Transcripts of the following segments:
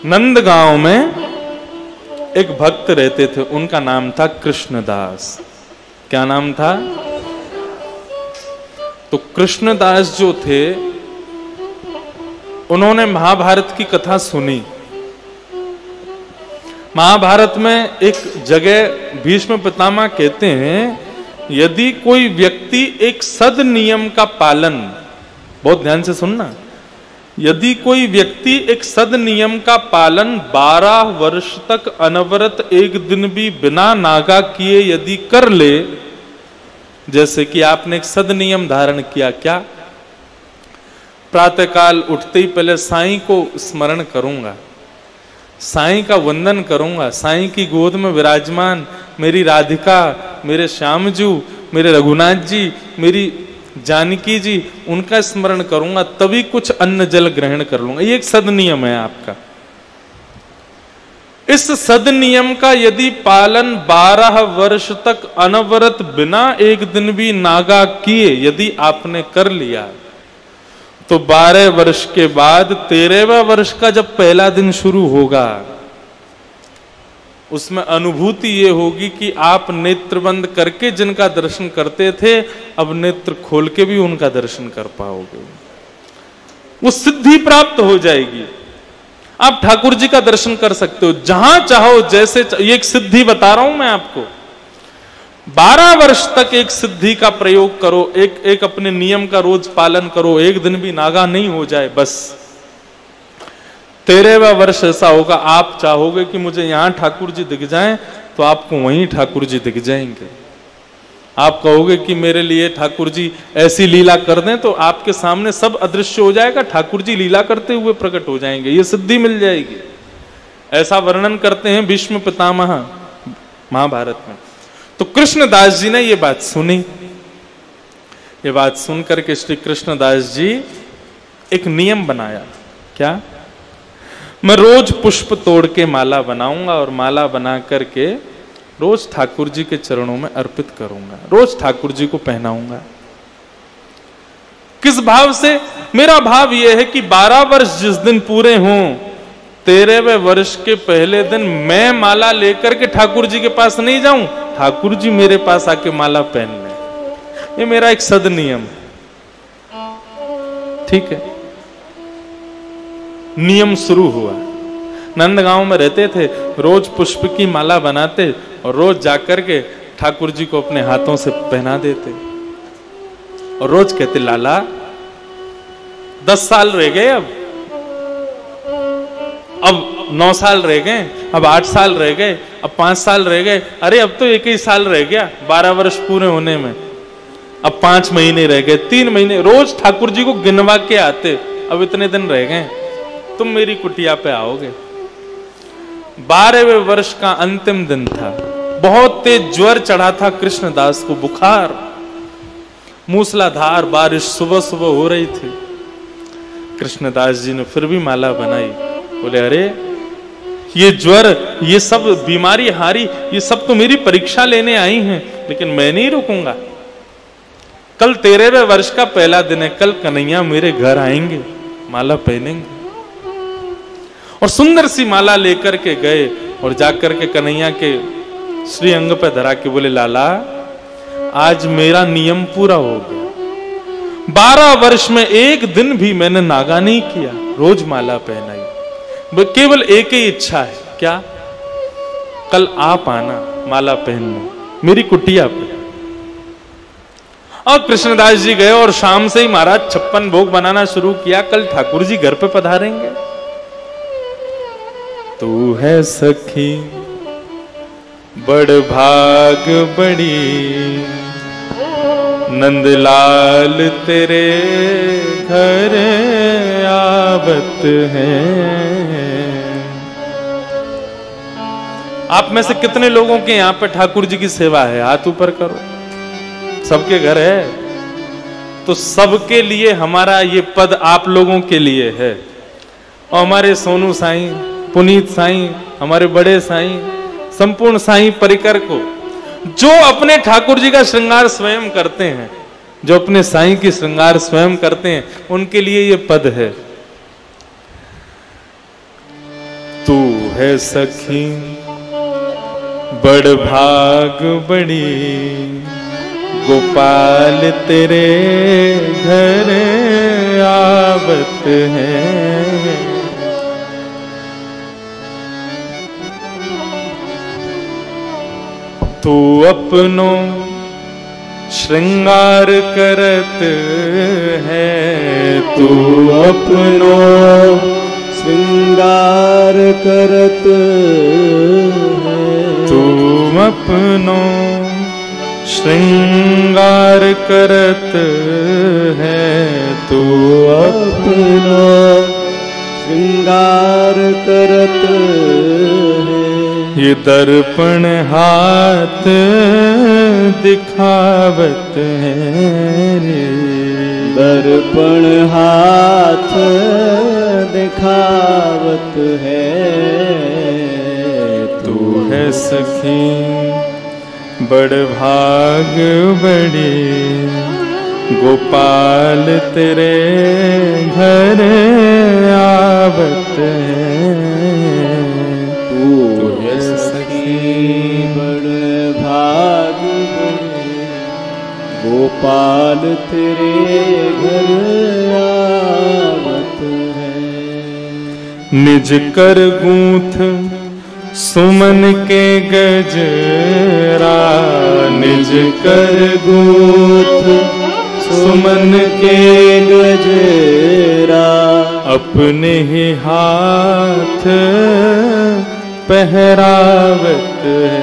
नंदगांव में एक भक्त रहते थे, उनका नाम था कृष्णदास। क्या नाम था? तो कृष्णदास जो थे, उन्होंने महाभारत की कथा सुनी। महाभारत में एक जगह भीष्म पितामह कहते हैं, यदि कोई व्यक्ति एक सद नियम का पालन, बहुत ध्यान से सुनना, यदि कोई व्यक्ति एक सद नियम का पालन 12 वर्ष तक अनवरत एक दिन भी बिना नागा किए यदि कर ले, जैसे कि आपने एक सद नियम धारण किया, क्या? प्रातःकाल उठते ही पहले साईं को स्मरण करूंगा, साईं का वंदन करूंगा, साईं की गोद में विराजमान मेरी राधिका, मेरे श्यामजू, मेरे रघुनाथ जी, मेरी जानकी जी, उनका स्मरण करूंगा, तभी कुछ अन्न जल ग्रहण कर लूंगा। ये एक सद नियम है आपका। इस सद नियम का यदि पालन 12 वर्ष तक अनवरत बिना एक दिन भी नागा किए यदि आपने कर लिया, तो 12 वर्ष के बाद 13वें वर्ष का जब पहला दिन शुरू होगा, उसमें अनुभूति ये होगी कि आप नेत्र बंद करके जिनका दर्शन करते थे, अब नेत्र खोल के भी उनका दर्शन कर पाओगे। वो सिद्धि प्राप्त हो जाएगी। आप ठाकुर जी का दर्शन कर सकते हो जहां चाहो, जैसे ये एक सिद्धि बता रहा हूं मैं आपको। 12 वर्ष तक एक सिद्धि का प्रयोग करो, एक अपने नियम का रोज पालन करो, एक दिन भी नागा नहीं हो जाए, बस 13वां वर्ष ऐसा होगा, आप चाहोगे कि मुझे यहां ठाकुर जी दिख जाएं, तो आपको वहीं ठाकुर जी दिख जाएंगे। आप कहोगे कि मेरे लिए ठाकुर जी ऐसी लीला कर दें, तो आपके सामने सब अदृश्य हो जाएगा, ठाकुर जी लीला करते हुए प्रकट हो जाएंगे, ये सिद्धि मिल जाएगी। ऐसा वर्णन करते हैं भीष्म पितामह महाभारत में। तो कृष्णदास जी ने ये बात सुनी। ये बात सुनकर के श्री कृष्णदास जी एक नियम बनाया। क्या? मैं रोज पुष्प तोड़ के माला बनाऊंगा और माला बना करके रोज ठाकुर जी के चरणों में अर्पित करूंगा, रोज ठाकुर जी को पहनाऊंगा। किस भाव से? मेरा भाव यह है कि 12 वर्ष जिस दिन पूरे हों, 13वें वर्ष के पहले दिन मैं माला लेकर के ठाकुर जी के पास नहीं जाऊं, ठाकुर जी मेरे पास आके माला पहन लें। ये मेरा एक सद नियम, ठीक है। नियम शुरू हुआ। नंदगांव में रहते थे, रोज पुष्प की माला बनाते और रोज जाकर के ठाकुर जी को अपने हाथों से पहना देते और रोज कहते, लाला 10 साल रह गए, अब 9 साल रह गए, अब 8 साल रह गए, अब 5 साल रह गए, अरे अब तो 1 ही साल रह गया 12 वर्ष पूरे होने में, अब 5 महीने रह गए, 3 महीने, रोज ठाकुर जी को गिनवा के आते, अब इतने दिन रह गए, तुम मेरी कुटिया पे आओगे। 12वें वर्ष का अंतिम दिन था। बहुत तेज ज्वर चढ़ा था कृष्णदास को, बुखार, मूसलाधार बारिश सुबह सुबह हो रही थी। कृष्णदास जी ने फिर भी माला बनाई। बोले, अरे ये ज्वर, ये सब बीमारी हारी, ये सब तो मेरी परीक्षा लेने आई हैं, लेकिन मैं नहीं रुकूंगा। कल 13वें वर्ष का पहला दिन है, कल कन्हैया मेरे घर आएंगे, माला पहनेंगे। और सुंदर सी माला लेकर के गए और जाकर के कन्हैया के श्री अंग पे धरा के बोले, लाला आज मेरा नियम पूरा हो गया। 12 वर्ष में एक दिन भी मैंने नागा नहीं किया, रोज माला पहनाई। केवल एक ही इच्छा है, क्या? कल आप आना माला पहनने मेरी कुटिया पे। और कृष्णदास जी गए और शाम से ही महाराज 56 भोग बनाना शुरू किया। कल ठाकुर जी घर पे पधारेंगे। तू है सखी बड़ भाग बड़ी, नंदलाल तेरे घर आवत हैं। आप में से कितने लोगों के यहां पे ठाकुर जी की सेवा है? हाथ ऊपर करो। सबके घर है, तो सबके लिए हमारा ये पद आप लोगों के लिए है। और हमारे सोनू साईं, पुनीत साईं, हमारे बड़े साईं, संपूर्ण साईं परिकर को, जो अपने ठाकुर जी का श्रृंगार स्वयं करते हैं, जो अपने साईं की श्रृंगार स्वयं करते हैं, उनके लिए ये पद है। तू है सखी बड़ भाग बड़ी, गोपाल तेरे घर आवत है। तू अपनो श्रृंगार करत है, तू अपनो श्रृंगार करत है। तू अपनो श्रृंगार करत है, तू अपनो श्रृंगार करत है। ये दर्पण हाथ दिखावत है रे, दर्पण हाथ दिखावत है। तू है सखी बड़ भाग बड़ी, गोपाल तेरे घर आवत है। तू है सखी बड़ भाग बड़ी, गोपाल तेरे घर आवत है। निज कर गूंथ सुमन के गजरा, निज कर गूंथ सुमन के गजरा, अपने ही हाथ पहरावत है।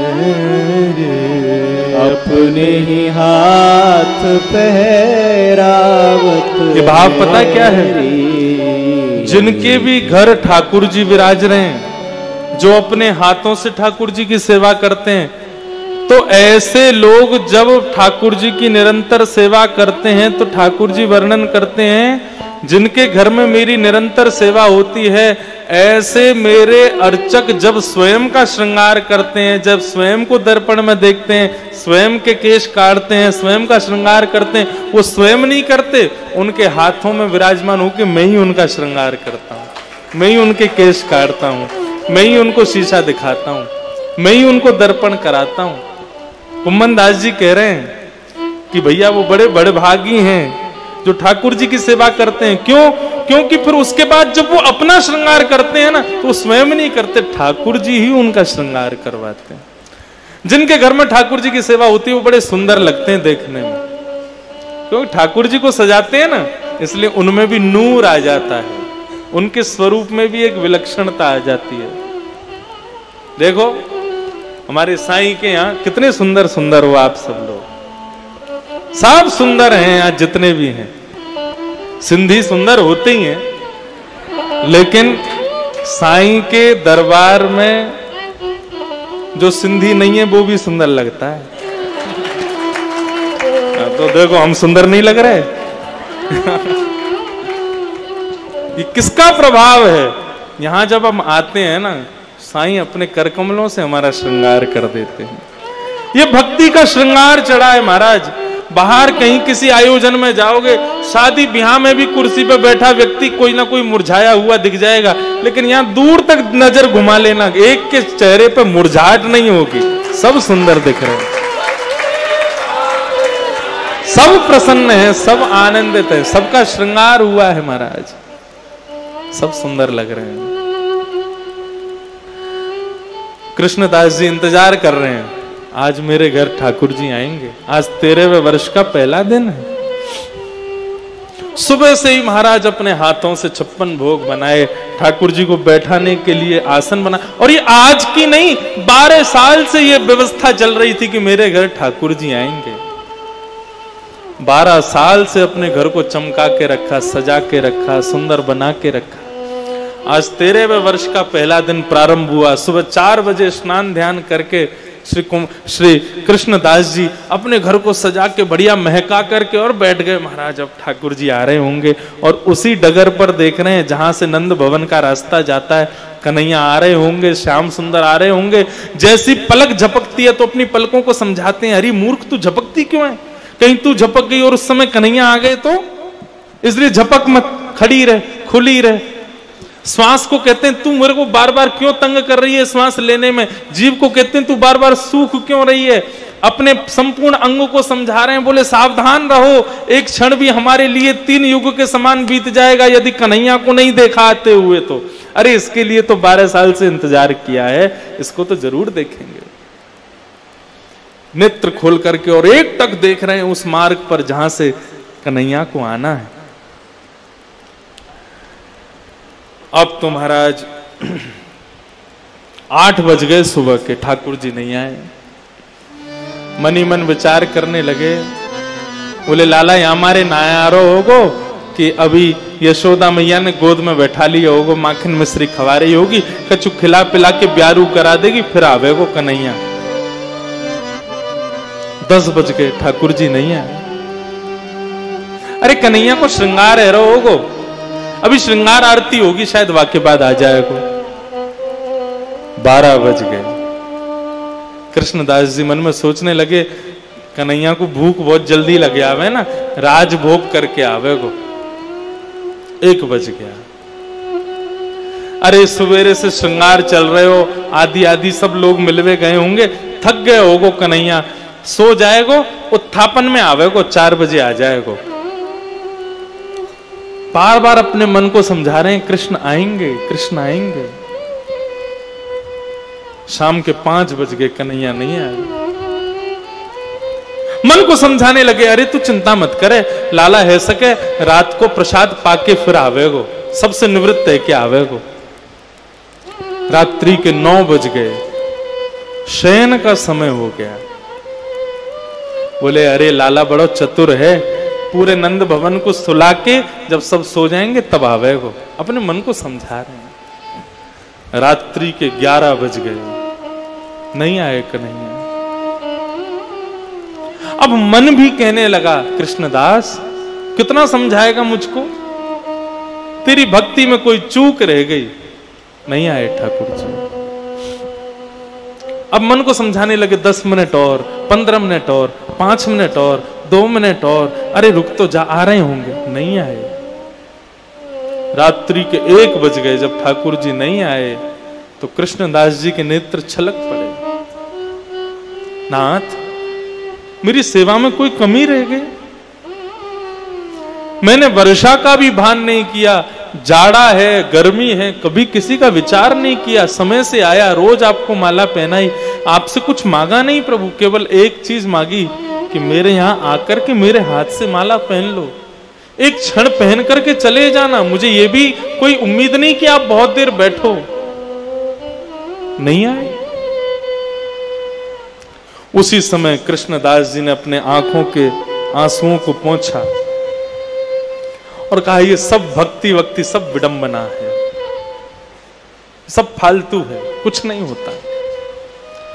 अपने ही हाथ पहरावत। ये भाव पता क्या है? जिनके भी घर ठाकुर जी विराज रहे हैं, जो अपने हाथों से ठाकुर जी की सेवा करते हैं, तो ऐसे लोग जब ठाकुर जी की निरंतर सेवा करते हैं तो ठाकुर जी वर्णन करते हैं, जिनके घर में मेरी निरंतर सेवा होती है, ऐसे मेरे अर्चक जब स्वयं का श्रृंगार करते हैं, जब स्वयं को दर्पण में देखते हैं, स्वयं के केश काटते हैं, स्वयं का श्रृंगार करते हैं, वो स्वयं नहीं करते, उनके हाथों में विराजमान होकर मैं ही उनका श्रृंगार करता हूँ, मैं ही उनके केश काटता हूँ, मैं ही उनको शीशा दिखाता हूँ, मैं ही उनको दर्पण कराता हूँ। कुम्मन दास जी कह रहे हैं कि भैया वो बड़े बड़े भागी हैं जो ठाकुर जी की सेवा करते हैं। क्यों? क्योंकि फिर उसके बाद जब वो अपना श्रृंगार करते हैं ना, तो वो स्वयं नहीं करते, ठाकुर जी ही उनका श्रृंगार करवाते हैं। जिनके घर में ठाकुर जी की सेवा होती है वो बड़े सुंदर लगते हैं देखने में, क्योंकि ठाकुर जी को सजाते हैं ना, इसलिए उनमें भी नूर आ जाता है, उनके स्वरूप में भी एक विलक्षणता आ जाती है। देखो हमारे साईं के यहाँ कितने सुंदर सुंदर हो आप सब लोग, सब सुंदर हैं यहाँ जितने भी हैं। सिंधी सुंदर होते ही हैं, लेकिन साईं के दरबार में जो सिंधी नहीं है वो भी सुंदर लगता है। तो देखो हम सुंदर नहीं लग रहे। ये किसका प्रभाव है? यहां जब हम आते हैं ना, साईं अपने कर कमलों से हमारा श्रृंगार कर देते हैं। ये भक्ति का श्रृंगार चढ़ा है महाराज। बाहर कहीं किसी आयोजन में जाओगे, शादी ब्याह में भी कुर्सी पे बैठा व्यक्ति कोई ना कोई मुरझाया हुआ दिख जाएगा, लेकिन यहाँ दूर तक नजर घुमा लेना, एक के चेहरे पे मुरझाहट नहीं होगी, सब सुंदर दिख रहे हैं, सब प्रसन्न है, सब आनंदित है, सबका श्रृंगार हुआ है महाराज, सब सुंदर लग रहे हैं। कृष्णदास जी इंतजार कर रहे हैं, आज मेरे घर ठाकुर जी आएंगे, आज 13वें वर्ष का पहला दिन है। सुबह से ही महाराज अपने हाथों से 56 भोग बनाए, ठाकुर जी को बैठाने के लिए आसन बना, और ये आज की नहीं 12 साल से ये व्यवस्था चल रही थी कि मेरे घर ठाकुर जी आएंगे। 12 साल से अपने घर को चमका के रखा, सजा के रखा, सुंदर बना के रखा। आज 13वें वर्ष का पहला दिन प्रारंभ हुआ। सुबह 4 बजे स्नान ध्यान करके श्री कृष्णदास जी अपने घर को सजा के बढ़िया महका करके और बैठ गए। महाराज अब ठाकुर जी आ रहे होंगे, और उसी डगर पर देख रहे हैं जहां से नंद भवन का रास्ता जाता है, कन्हैया आ रहे होंगे, श्याम सुंदर आ रहे होंगे। जैसी पलक झपकती है तो अपनी पलकों को समझाते हैं, अरे मूर्ख तू झपकती क्यों है, कहीं तू झपक गई और उस समय कन्हैया आ गए तो, इसलिए झपक मत, खड़ी रहे, खुली रहे। श्वास को कहते हैं तू मेरे को बार बार क्यों तंग कर रही है श्वास लेने में। जीव को कहते हैं तू बार बार सूख क्यों रही है। अपने संपूर्ण अंगों को समझा रहे हैं, बोले सावधान रहो, एक क्षण भी हमारे लिए 3 युग के समान बीत जाएगा यदि कन्हैया को नहीं देखा आते हुए तो। अरे इसके लिए तो 12 साल से इंतजार किया है, इसको तो जरूर देखेंगे। नेत्र खोल करके और एक टक देख रहे हैं उस मार्ग पर जहां से कन्हैया को आना है। अब तो महाराज 8 बज गए सुबह के, ठाकुर जी नहीं आए। मनी मन विचार करने लगे, बोले लाला यहाँ हमारे नायारो होगो कि अभी यशोदा मैया ने गोद में बैठा लिया होगो, माखन मिश्री खवा रही होगी, कछु खिला पिला के ब्यारू करा देगी, फिर आवेगो कन्हैया। 10 बज गए, ठाकुर जी नहीं आए। अरे कन्हैया को श्रृंगार है रहो होगो, अभी श्रृंगार आरती होगी शायद वाके बाद आ जाएगा। 12 बज गए। कृष्णदास जी मन में सोचने लगे कन्हैया को भूख बहुत जल्दी लगे आवे ना, राज भोग करके आवे गो। 1 बज गया। अरे सवेरे से श्रृंगार चल रहे हो, आदि आदि सब लोग मिलवे गए होंगे, थक गए होगो कन्हैया, सो जाएगो, उत्थापन में आवेगो, 4 बजे आ जाएगो। बार बार अपने मन को समझा रहे हैं कृष्ण आएंगे, कृष्ण आएंगे। शाम के 5 बज गए, कन्हैया नहीं आए। मन को समझाने लगे, अरे तू चिंता मत करे, लाला है सके रात को प्रसाद पाके फिर आवेगो, सबसे निवृत्त है कि आवेगो। रात्रि के 9 बज गए, शयन का समय हो गया। बोले अरे लाला बड़ो चतुर है, पूरे नंद भवन को सुला के जब सब सो जाएंगे तब आवेगो। अपने मन को समझा रहे हैं। रात्रि के 11 बज गए, नहीं आए कन्हैया। अब मन भी कहने लगा कृष्णदास कितना समझाएगा मुझको, तेरी भक्ति में कोई चूक रह गई। नहीं आए ठाकुर जी। अब मन को समझाने लगे 10 मिनट और, 15 मिनट और, 5 मिनट और, 2 मिनट और, अरे रुक तो जा, आ रहे होंगे। नहीं आए। रात्रि के 1 बज गए। जब ठाकुर जी नहीं आए तो कृष्णदास जी के नेत्र छलक पड़े। नाथ मेरी सेवा में कोई कमी रह गई? मैंने वर्षा का भी भान नहीं किया, जाड़ा है, गर्मी है, कभी किसी का विचार नहीं किया, समय से आया, रोज आपको माला पहनाई, आपसे कुछ मांगा नहीं प्रभु, केवल एक चीज मांगी कि मेरे यहां आकर के मेरे हाथ से माला पहन लो, एक क्षण पहन करके चले जाना। मुझे ये भी कोई उम्मीद नहीं कि आप बहुत देर बैठो। नहीं आए। उसी समय कृष्णदास जी ने अपने आंखों के आंसुओं को पोंछा और कहा ये सब भक्ति वक्ति सब विडंबना है, सब फालतू है, कुछ नहीं होता।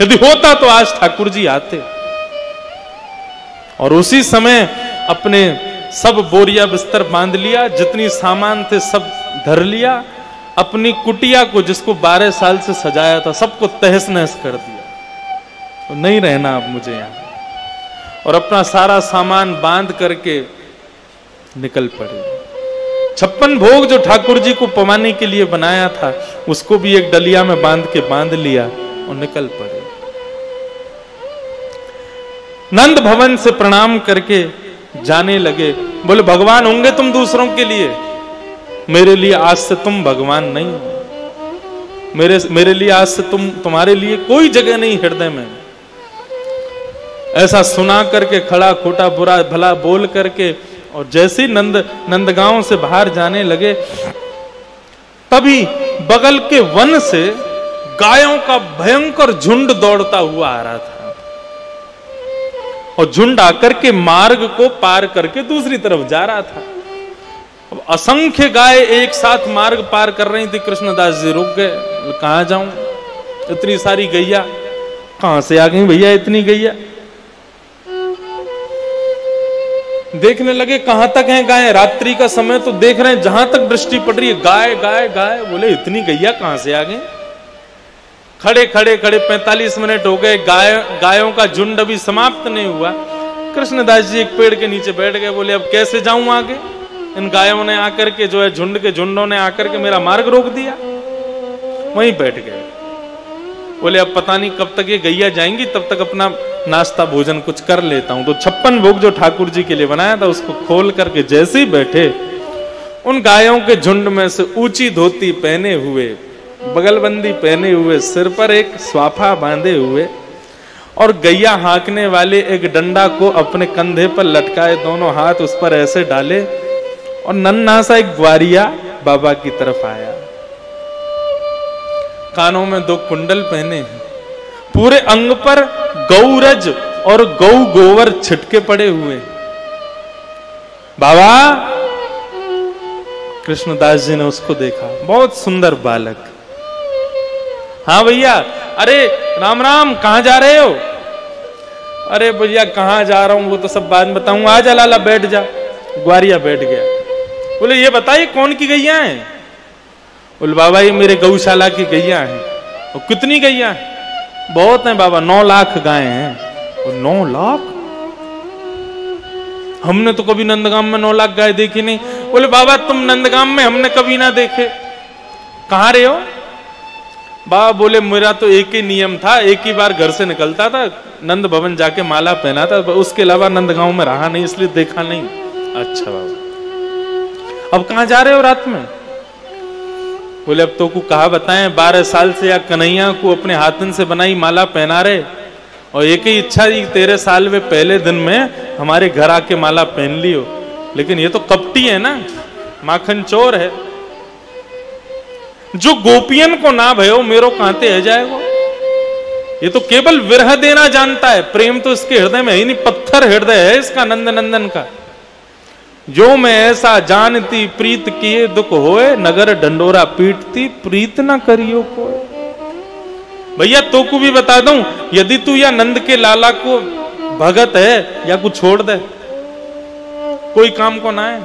यदि होता तो आज ठाकुर जी आते। और उसी समय अपने सब बोरिया बिस्तर बांध लिया, जितनी सामान थे सब धर लिया, अपनी कुटिया को जिसको 12 साल से सजाया था सबको तहस नहस कर दिया। तो नहीं रहना अब मुझे यहां। और अपना सारा सामान बांध करके निकल पड़े। 56 भोग जो ठाकुर जी को पवाने के लिए बनाया था उसको भी एक डलिया में बांध लिया और निकल पड़े। नंद भवन से प्रणाम करके जाने लगे। बोले भगवान होंगे तुम दूसरों के लिए, मेरे लिए आज से तुम भगवान नहीं हो। मेरे लिए आज से तुम्हारे लिए कोई जगह नहीं हृदय में। ऐसा सुना करके खड़ा खोटा बुरा भला बोल करके और जैसे ही नंदगांव से बाहर जाने लगे तभी बगल के वन से गायों का भयंकर झुंड दौड़ता हुआ आ रहा था। और झुंड आकर के मार्ग को पार करके दूसरी तरफ जा रहा था। अब असंख्य गाय एक साथ मार्ग पार कर रही थी। कृष्णदास जी रुक गए, कहां जाऊं, इतनी सारी गैया कहां से आ गई भैया, इतनी गैया। देखने लगे कहां तक हैं गाय, रात्रि का समय तो देख रहे हैं, जहां तक दृष्टि पड़ रही है गाय गाय गाय। बोले इतनी गैया कहां से आ गई। खड़े 45 मिनट हो गए, गायों का झुंड अभी समाप्त नहीं हुआ। कृष्णदास जी एक पेड़ के नीचे बैठ गए। बोले अब कैसे जाऊं आगे, इन गायों ने आकर के जो है झुंड के झुंडों ने आकर के मेरा मार्ग रोक दिया, वहीं बैठ गए। बोले अब पता नहीं कब तक ये गैया जाएंगी, तब तक अपना नाश्ता भोजन कुछ कर लेता हूं। तो 56 भोग जो ठाकुर जी के लिए बनाया था उसको खोल करके जैसे ही बैठे, उन गायों के झुंड में से ऊंची धोती पहने हुए, बगलबंदी पहने हुए, सिर पर एक स्वाफा बांधे हुए और गैया हाँकने वाले एक डंडा को अपने कंधे पर लटकाए, दोनों हाथ उस पर ऐसे डाले और नन्हा सा एक ग्वारिया बाबा की तरफ आया। कानों में 2 कुंडल पहने हैं, पूरे अंग पर गौरज और गौ गोवर छिटके पड़े हुए। बाबा कृष्णदास जी ने उसको देखा, बहुत सुंदर बालक। हाँ भैया, अरे राम राम, कहां जा रहे हो? अरे भैया कहां जा रहा हूं वो तो सब बाद में बताऊंगा, आजा लाला बैठ जा। ग्वारिया बैठ गया। बोले ये बताइए कौन की गैया है? बोले बाबा ये मेरे गौशाला की गैया है। और कितनी गैया है? बहुत है बाबा, 9 लाख गायें हैं। और 9 लाख? हमने तो कभी नंदगाम में 9 लाख गाय देखी नहीं। बोले बाबा तुम नंदगाम में, हमने कभी ना देखे। कहां रहे हो? बाबा बोले मेरा तो एक ही नियम था, एक ही बार घर से निकलता था, नंद भवन जाके माला पहना था, उसके अलावा नंदगांव में रहा नहीं, इसलिए देखा नहीं। अच्छा बाबा, अब कहां जा रहे हो रात में? बोले अब तो को कहा बताएं, 12 साल से या कन्हैया को अपने हाथन से बनाई माला पहना रहे, और एक ही इच्छा थी 13 साल में पहले दिन में हमारे घर आके माला पहन ली हो। लेकिन ये तो कपटी है ना, माखन चोर है। जो गोपियन को ना भयो मेरो कांते है जाएगो। ये तो केवल विरह देना जानता है, प्रेम तो इसके हृदय में ही नहीं, पत्थर हृदय है इसका नंद नंदन का। जो मैं ऐसा जानती प्रीत किए दुख होए, नगर डंडोरा पीटती प्रीत ना करियो कोई। भैया तो को भी बता दूं, यदि तू या नंद के लाला को भगत है या कुछ छोड़ दे, कोई काम को ना है,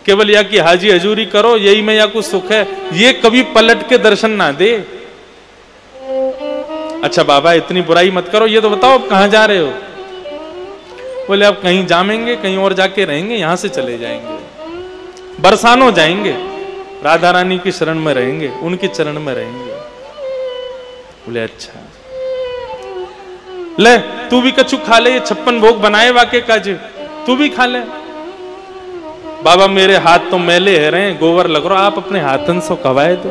केवल या कि हाजी हजूरी करो, यही में या कुछ सुख है, ये कभी पलट के दर्शन ना दे। अच्छा बाबा इतनी बुराई मत करो, ये तो बताओ अब कहां जा रहे हो? बोले अब कहीं जामेंगे, कहीं और जाके रहेंगे, यहां से चले जाएंगे, बरसानो जाएंगे, राधा रानी की शरण में रहेंगे, उनके चरण में रहेंगे। बोले अच्छा ले तू भी कछु खा ले, ये 56 भोग बनाए वाके काजे, तू भी खा ले। बाबा मेरे हाथ तो मैले है रहे, गोबर लग रहा, आप अपने हाथन से कवाए दो।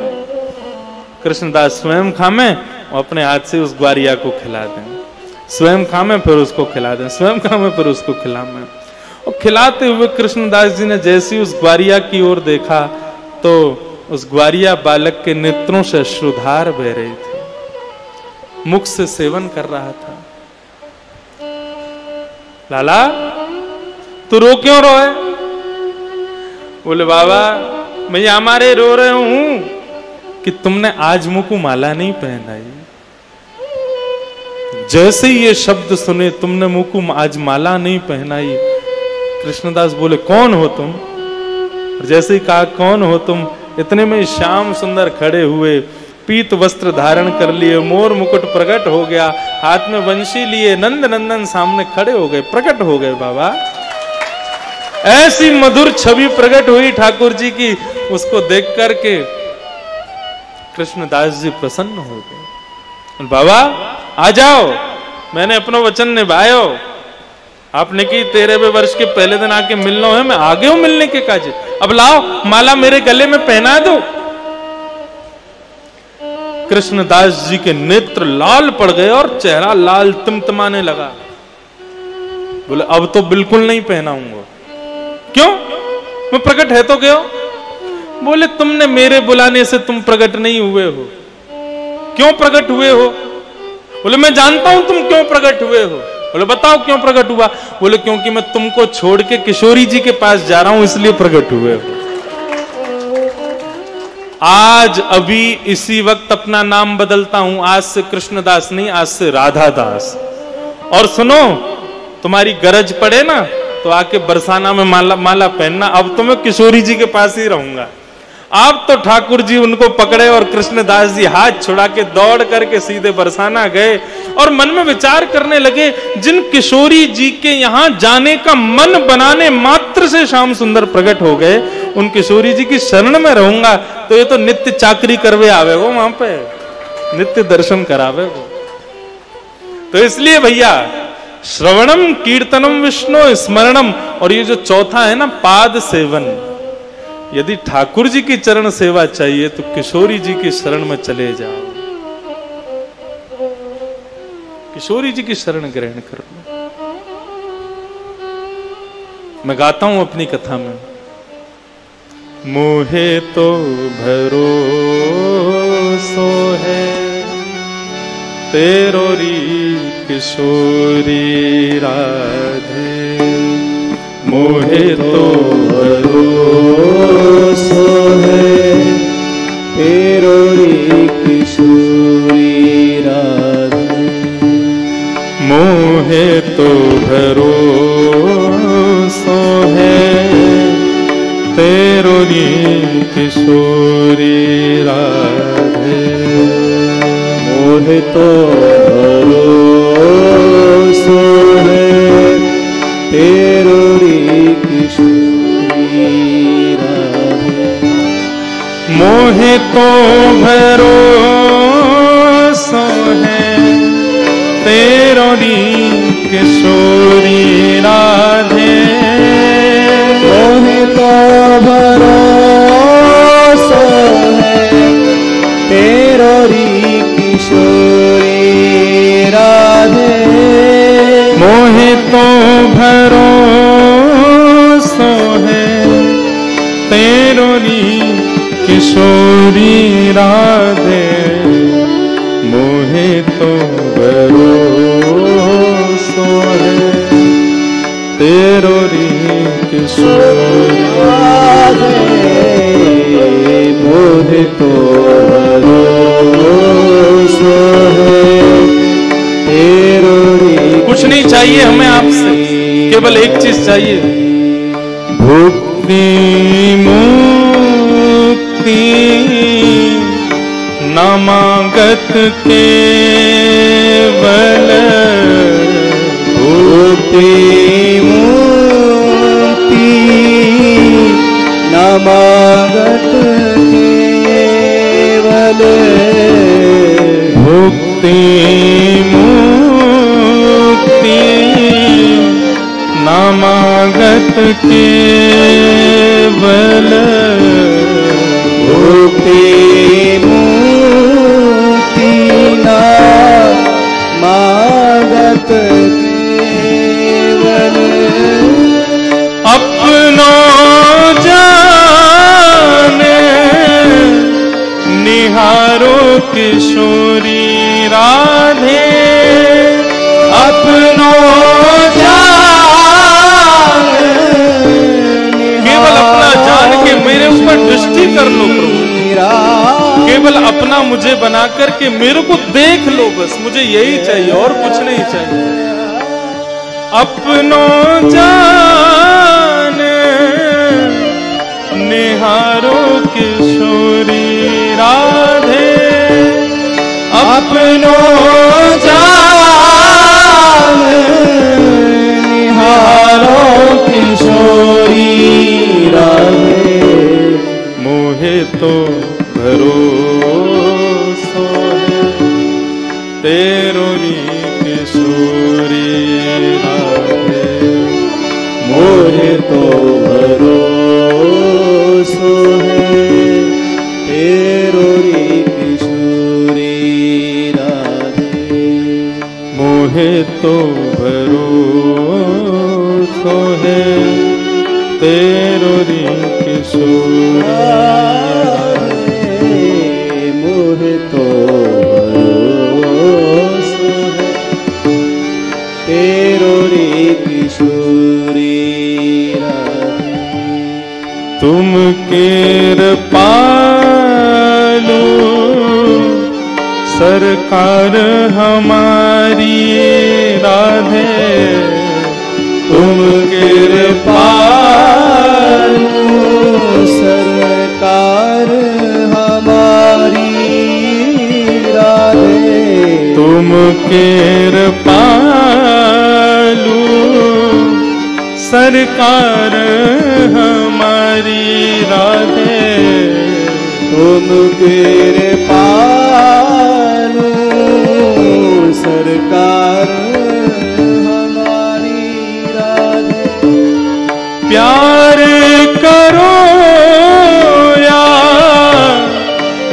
कृष्णदास स्वयं खामे और अपने हाथ से उस ग्वारिया को खिला दें, स्वयं खामे फिर उसको खिला दें, स्वयं खामे फिर उसको खिलाएं। और खिलाते हुए कृष्णदास जी ने जैसे उस ग्वारिया की ओर देखा तो उस ग्वारिया बालक के नेत्रों से अश्रुधार बह रही थी, मुख से सेवन कर रहा था। लाला तू रो क्यों रोए? बोले बाबा मैं हमारे रो रहे हूं कि तुमने आज मुझको माला नहीं पहनाई। जैसे ही ये शब्द सुने, तुमने मुझको आज माला नहीं पहनाई। कृष्णदास बोले कौन हो तुम? जैसे ही कहा कौन हो तुम, इतने में श्याम सुंदर खड़े हुए, पीत वस्त्र धारण कर लिए, मोर मुकुट प्रकट हो गया, हाथ में वंशी लिए, नंद नंदन सामने खड़े हो गए, प्रकट हो गए। बाबा ऐसी मधुर छवि प्रकट हुई ठाकुर जी की, उसको देख करके कृष्णदास जी प्रसन्न हो गए। बाबा आ जाओ, मैंने अपना वचन निभायो, आपने की 13वें वर्ष के पहले दिन आके मिलना है, मैं आ गया हूं मिलने के काज, अब लाओ माला मेरे गले में पहना दो। कृष्णदास जी के नेत्र लाल पड़ गए और चेहरा लाल तिमतिमाने लगा। बोले अब तो बिल्कुल नहीं पहनाऊंगा। क्यों? मैं प्रकट है तो क्यों? बोले तुमने मेरे बुलाने से तुम प्रकट नहीं हुए हो। क्यों प्रकट हुए हो? बोले मैं जानता हूं तुम क्यों प्रकट हुए हो। बोले बताओ क्यों प्रकट हुआ? बोले क्योंकि मैं तुमको छोड़ के किशोरी जी के पास जा रहा हूं, इसलिए प्रकट हुए हो। आज अभी इसी वक्त अपना नाम बदलता हूं, आज से कृष्णदास नहीं, आज से राधादास। और सुनो, तुम्हारी गरज पड़े ना तो आके बरसाना में माला पहनना, अब तो मैं किशोरी जी के पास ही रहूंगा। आप तो ठाकुर जी उनको पकड़े और कृष्णदास जी हाथ छुड़ा के दौड़ करके सीधे बरसाना गए और मन में विचार करने लगे, जिन किशोरी जी के यहां जाने का मन बनाने मात्र से श्याम सुंदर प्रकट हो गए, उन किशोरी जी की शरण में रहूंगा तो ये तो नित्य चाकरी करवे आवे वो, वहां पे नित्य दर्शन करावे वो। तो इसलिए भैया श्रवणम कीर्तनम विष्णु स्मरणम, और ये जो चौथा है ना पाद सेवन, यदि ठाकुर जी की चरण सेवा चाहिए तो किशोरी जी की शरण में चले जाओ, किशोरी जी की शरण ग्रहण कर लो। मैं गाता हूं अपनी कथा में, मोहे तो भरोसो है तेरो री किशोरी राधे, मोहे तो भरोसो है तेरो री किशोरी राधे, मोहे तो भरोसो है तेरो री किशोरी राधे, मोहे तो भरोसो है तेरो री किशोरी राधे, मोहे तो भरोसो है तेरो री किशोरी राधे, मोहे तो भरोसो है तेरो री किशोरी राधे, मोहे तो भरोसो है तेरो री किशोरी राधे, मोहे तो भरोसो है तेरो री किशोरी राधे, मोहे तो भरोसो है तेरो री। कुछ नहीं चाहिए हमें आपसे, केवल एक चीज चाहिए, भुक्ति मुक्ति नामागत केवल, भुक्ति मुक्ति नामागत केवल, भुक्ति मुक्ति नामागत केवल, भुक्ति मुक्ति नामागत केवल, अपनो जाने निहारो किशोरी राधे, अपनो केवल अपना जान के मेरे ऊपर दृष्टि कर लो प्रभु, केवल अपना मुझे बना करके मेरे को देख लो, बस मुझे यही चाहिए और कुछ नहीं चाहिए। अपनो जान निहारो किशोरी राधे, अपनो जान निहारो किशोरी राधे, मोहे तो भरोसो है तेरो री किशोरी राधे, मोहे तो भरोसो है तेरो री किशोरी राधे, मोहे तो भरोसो है तेरो री किशोरी राधे, मोहे तो भरोसो है तेरो री किशोरी राधे, तुम कृपालु सरकार हमारी राधे, तुम कृपालु सरकार तुम केर पालू सरकार हमारी राधे, तुम केरे पालू सरकार हमारी राधे। प्यार करो या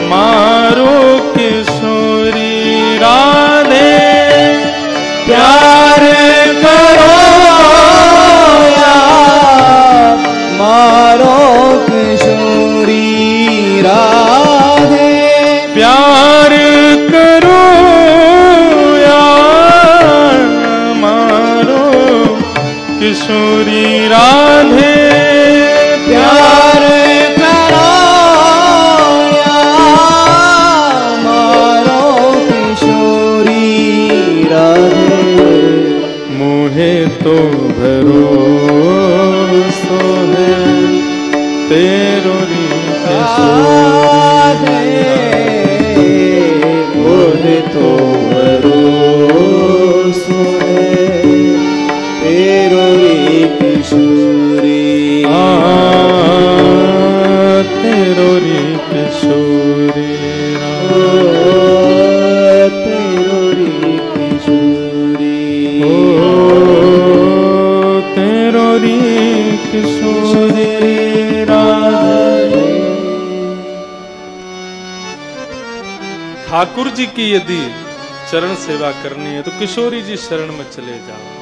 मारो किशोरी राधे, प्यार करो या मारो किशोरी राधे। प्यार करो या मारो किशोरी राधे, प्यार करो या मारो किशोरी राधे। मोहे तो भरोसो है तेरो री राधे, मोहे तो भरोसो है तेरो रे किशोरी। तेरो री किशोरी तेरो रे किशोरी। तेरो री किशोरी राधे। ठाकुर जी की यदि चरण सेवा करनी है तो किशोरी जी शरण में चले जाओ।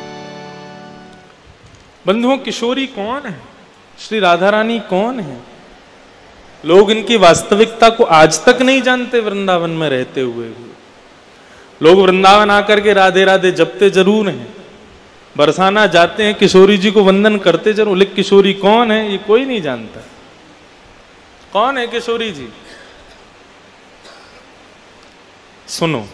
बंधुओं, किशोरी कौन है? श्री राधा रानी कौन है? लोग इनकी वास्तविकता को आज तक नहीं जानते। वृंदावन में रहते हुए भी लोग वृंदावन आकर के राधे राधे जपते जरूर हैं, बरसाना जाते हैं, किशोरी जी को वंदन करते जरूर, लेकिन किशोरी कौन है ये कोई नहीं जानता। कौन है किशोरी जी? सुनो,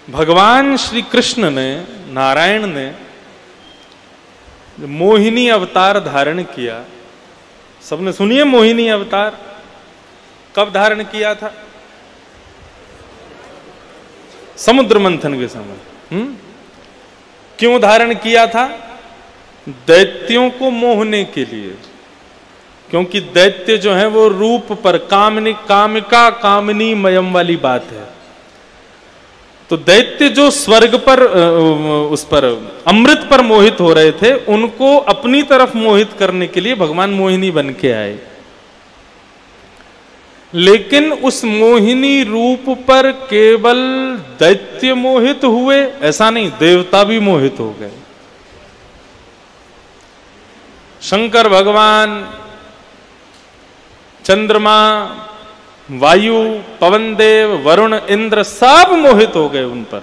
भगवान श्री कृष्ण ने, नारायण ने मोहिनी अवतार धारण किया। सबने सुनिए मोहिनी अवतार कब धारण किया था? समुद्र मंथन के समय। क्यों धारण किया था? दैत्यों को मोहने के लिए। क्योंकि दैत्य जो है वो रूप पर कामिका कामिनी मयम वाली बात है। तो दैत्य जो स्वर्ग पर उस पर अमृत पर मोहित हो रहे थे, उनको अपनी तरफ मोहित करने के लिए भगवान मोहिनी बन के आए। लेकिन उस मोहिनी रूप पर केवल दैत्य मोहित हुए ऐसा नहीं, देवता भी मोहित हो गए। शंकर भगवान, चंद्रमा, वायु, पवन देव, वरुण, इंद्र सब मोहित हो गए उन पर।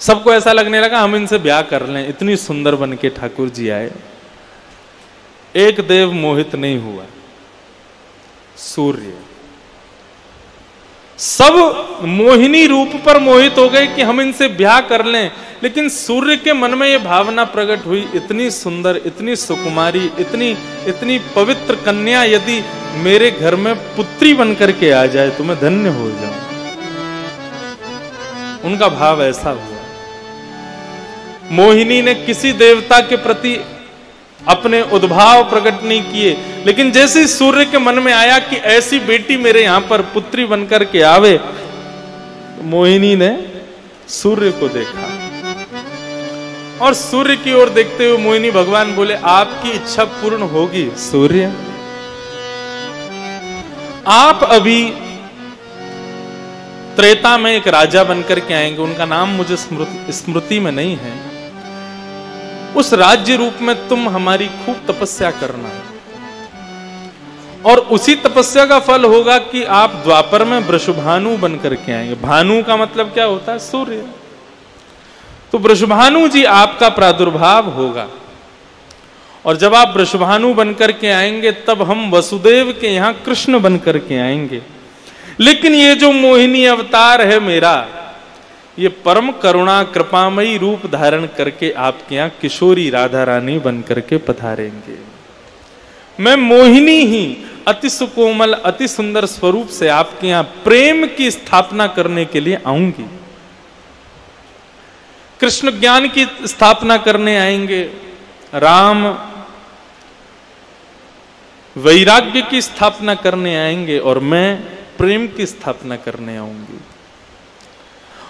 सबको ऐसा लगने लगा हम इनसे ब्याह कर लें, इतनी सुंदर बन के ठाकुर जी आए। एक देव मोहित नहीं हुआ, सूर्य। सब मोहिनी रूप पर मोहित हो गए कि हम इनसे ब्याह कर लें, लेकिन सूर्य के मन में यह भावना प्रकट हुई, इतनी सुंदर, इतनी सुकुमारी, इतनी पवित्र कन्या यदि मेरे घर में पुत्री बनकर के आ जाए तो मैं धन्य हो जाऊं। उनका भाव ऐसा हुआ। मोहिनी ने किसी देवता के प्रति अपने उद्भाव प्रकट नहीं किए, लेकिन जैसे सूर्य के मन में आया कि ऐसी बेटी मेरे यहां पर पुत्री बनकर के आवे, मोहिनी ने सूर्य को देखा और सूर्य की ओर देखते हुए मोहिनी भगवान बोले, आपकी इच्छा पूर्ण होगी सूर्य। आप अभी त्रेता में एक राजा बनकर के आएंगे, उनका नाम मुझे स्मृति में नहीं है। उस राज्य रूप में तुम हमारी खूब तपस्या करना है और उसी तपस्या का फल होगा कि आप द्वापर में वृषभानु बनकर के आएंगे। भानु का मतलब क्या होता है? सूर्य। तो वृषभानु जी आपका प्रादुर्भाव होगा और जब आप वृषभानु बनकर के आएंगे तब हम वसुदेव के यहां कृष्ण बनकर के आएंगे। लेकिन ये जो मोहिनी अवतार है मेरा, ये परम करुणा कृपामयी रूप धारण करके आपके यहां किशोरी राधा रानी बनकर के पधारेंगे। मैं मोहिनी ही अति सुकोमल अति सुंदर स्वरूप से आपके यहां प्रेम की स्थापना करने के लिए आऊंगी। कृष्ण ज्ञान की स्थापना करने आएंगे, राम वैराग्य की स्थापना करने आएंगे और मैं प्रेम की स्थापना करने आऊंगी।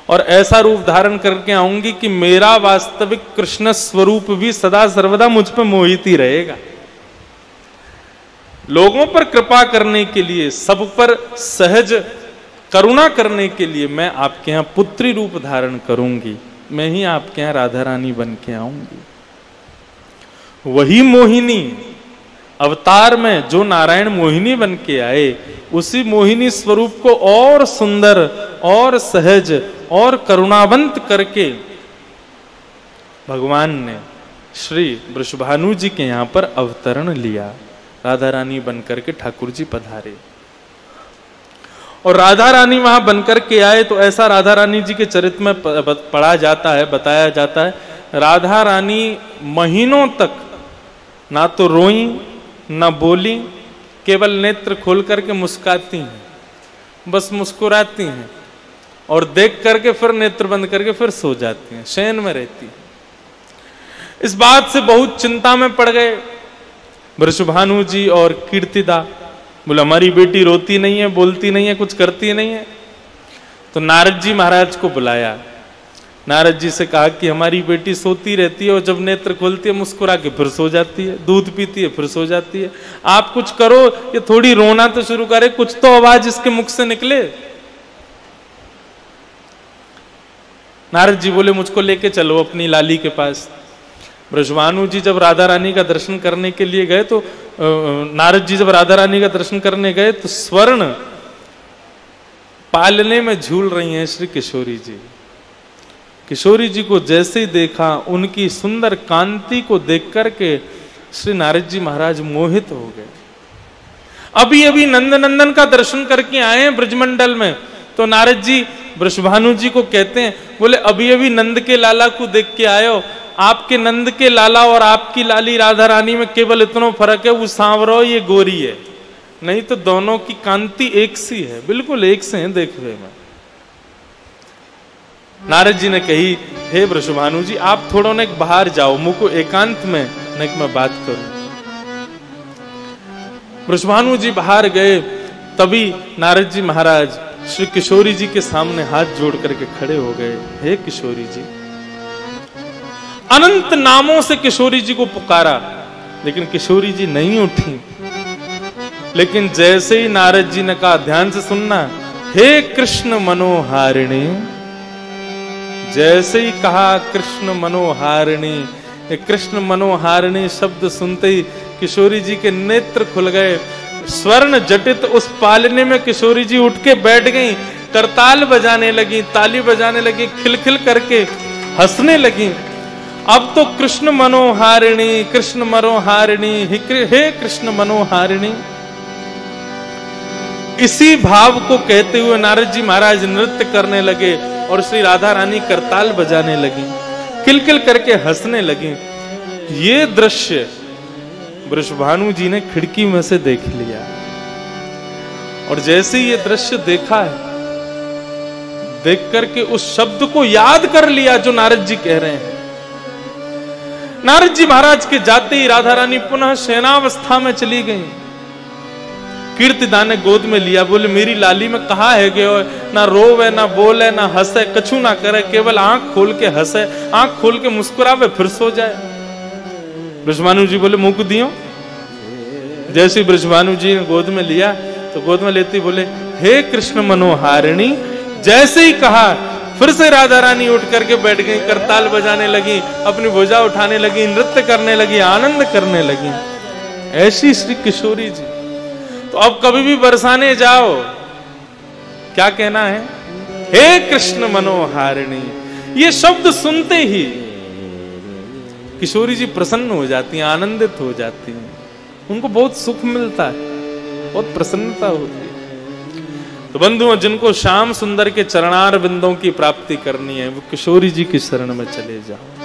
और ऐसा रूप धारण करके आऊंगी कि मेरा वास्तविक कृष्ण स्वरूप भी सदा सर्वदा मुझ पर मोहित ही रहेगा। लोगों पर कृपा करने के लिए, सब पर सहज करुणा करने के लिए मैं आपके यहां पुत्री रूप धारण करूंगी। मैं ही आपके यहां राधा रानी बन के आऊंगी। वही मोहिनी अवतार में जो नारायण मोहिनी बन के आए, उसी मोहिनी स्वरूप को और सुंदर और सहज और करुणावंत करके भगवान ने श्री वृषभानु जी के यहां पर अवतरण लिया। राधा रानी बनकर के ठाकुर जी पधारे और राधा रानी वहां बनकर के आए तो ऐसा राधा रानी जी के चरित्र में पढ़ा जाता है, बताया जाता है, राधा रानी महीनों तक ना तो रोई ना बोली, केवल नेत्र खोल करके मुस्कुराती हैं, बस मुस्कुराती हैं और देख करके फिर नेत्र बंद करके फिर सो जाती हैं, शयन में रहती हैं। इस बात से बहुत चिंता में पड़ गए वृषभानु जी और कीर्तिदा। बोले हमारी बेटी रोती नहीं है, बोलती नहीं है, कुछ करती नहीं है। तो नारद जी महाराज को बुलाया, नारद जी से कहा कि हमारी बेटी सोती रहती है और जब नेत्र खोलती है मुस्कुरा के फिर सो जाती है, दूध पीती है फिर सो जाती है, आप कुछ करो, ये थोड़ी रोना तो शुरू करे, कुछ तो आवाज इसके मुख से निकले। नारद जी बोले मुझको लेके चलो अपनी लाली के पास। वृषभानु जी जब राधा रानी का दर्शन करने के लिए गए तो नारद जी जब राधा रानी का दर्शन करने गए तो स्वर्ण पालने में झूल रही हैं श्री किशोरी जी। किशोरी जी को जैसे ही देखा, उनकी सुंदर कांति को देख करके श्री नारद जी महाराज मोहित हो गए। अभी अभी नंदनंदन का दर्शन करके आए हैं ब्रजमंडल में, तो नारद जी वृषभानु जी को कहते हैं, बोले अभी अभी नंद के लाला को देख के आए हो, आपके नंद के लाला और आपकी लाली राधा रानी में केवल इतना फर्क है, वो सांवरो ये गोरी है, नहीं तो दोनों की कांति एक सी है, बिल्कुल एक से हैं देखे में। नारद जी ने कही, हे वृषभानु जी आप थोड़ा ने बाहर जाओ, मुझको एकांत में नेक में बात करूं। वृषभानु जी बाहर गए, तभी नारद जी महाराज श्री किशोरी जी के सामने हाथ जोड़ करके खड़े हो गए। हे किशोरी जी, अनंत नामों से किशोरी जी को पुकारा, लेकिन किशोरी जी नहीं उठी। लेकिन जैसे ही नारद जी ने कहा, ध्यान से सुनना, हे कृष्ण मनोहारिणी, जैसे ही कहा कृष्ण मनोहारिणी, कृष्ण मनोहारिणी शब्द सुनते ही किशोरी जी के नेत्र खुल गए। स्वर्ण जटित उस पालने में किशोरी जी उठ के बैठ गईं, करताल बजाने लगी, ताली बजाने लगी, खिलखिल करके हंसने लगी। अब तो कृष्ण मनोहारिणी, कृष्ण मनोहारिणी, हे कृष्ण मनोहारिणी, इसी भाव को कहते हुए नारद जी महाराज नृत्य करने लगे और श्री राधा रानी करताल बजाने लगी, किलकिल करके हंसने लगी। ये दृश्य वृषभानु जी ने खिड़की में से देख लिया और जैसे ये दृश्य देखा है, देख करके उस शब्द को याद कर लिया जो नारद जी कह रहे हैं। नारद जी महाराज के जाते ही राधा रानी पुनः शयनावस्था में चली गई। कीर्तिदा ने गोद में लिया, बोले मेरी लाली में कहा है कि ना रोवे ना बोले ना हंसे, कछु ना करे, केवल आंख खोल के हंसे, आंख खोल के मुस्कुरावे फिर सो जाए। वृषभानु जी बोले मुंह को दियो। जैसे वृषभानु जी ने गोद में लिया तो गोद में लेती बोले, हे कृष्ण मनोहारिणी, जैसे ही कहा फिर से राधा रानी उठ करके बैठ गई, करताल बजाने लगी, अपनी भुजा उठाने लगी, नृत्य करने लगी, आनंद करने लगी। ऐसी श्री किशोरी जी। तो अब कभी भी बरसाने जाओ, क्या कहना है, हे कृष्ण मनोहारिणी। ये शब्द सुनते ही किशोरी जी प्रसन्न हो जाती हैं, आनंदित हो जाती हैं, उनको बहुत सुख मिलता है, बहुत प्रसन्नता होती है। तो बंधुओं, जिनको श्याम सुंदर के चरणार बिंदों की प्राप्ति करनी है, वो किशोरी जी की शरण में चले जाओ।